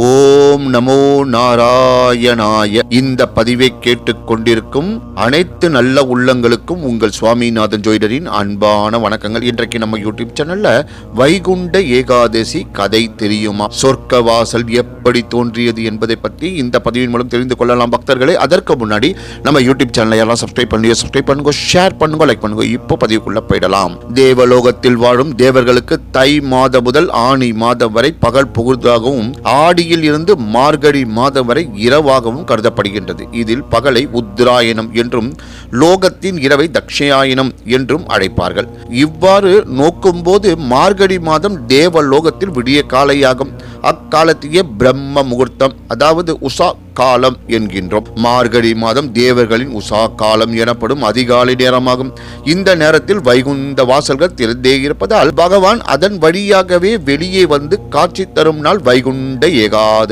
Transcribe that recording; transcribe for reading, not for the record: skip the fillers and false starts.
ஓம் நமோ நாராயணாய. இந்த பதிவை கேட்டுக் கொண்டிருக்கும் அனைத்து நல்ல உள்ளங்களுக்கும் உங்கள் சுவாமிநாதன் ஜோதிடரின் அன்பான வணக்கங்கள். இன்றைக்கு நம்ம யூடியூப் சேனல்ல வைகுண்ட ஏகாதசி கதை தெரியுமா, சொர்க்க வாசல் எப்படி தோன்றியது என்பதை பற்றி இந்த பதிவின் மூலம் தெரிந்து கொள்ளலாம் பக்தர்களே. அதற்கு முன்னாடி நம்ம யூடியூப் சேனலை எல்லாம் சப்ஸ்கிரைப் பண்ணுங்க, ஷேர் பண்ணுங்க, லைக் பண்ணுங்க. இப்போ பதிவுக்குள்ள போயிடலாம். தேவலோகத்தில் வாழும் தேவர்களுக்கு தை மாதம் முதல் ஆனி மாதம் வரை பகல் பொழுதாகவும் ஆடியில் இருந்து மார்கழி மாதம் வரை இரவாகவும் கருதப்படுகின்றது. இதில் பகலை உத்தராயணம் என்றும் லோகத்தின் இரவை தக்ஷயாயனம் என்றும் அழைப்பார்கள். இவ்வாறு நோக்கும்போது மார்கழி மாதம் தேவலோகத்தில் விடிய காலையாகும். அக்காலத்திய பிரம்ம முகூர்த்தம், அதாவது உஷா காலம் என்கின்றோம். மார்கழி மாதம் தேவர்களின் உஷா காலம் எனப்படும் அதிகாலை நேரமாகும். இந்த நேரத்தில் வைகுந்த வாசல்கள் திறந்தே இருப்பதால் பகவான் அதன் வழியாகவே வெளியே வந்து காட்சி தரும் நாள் வைகுண்ட ஏகாதசி.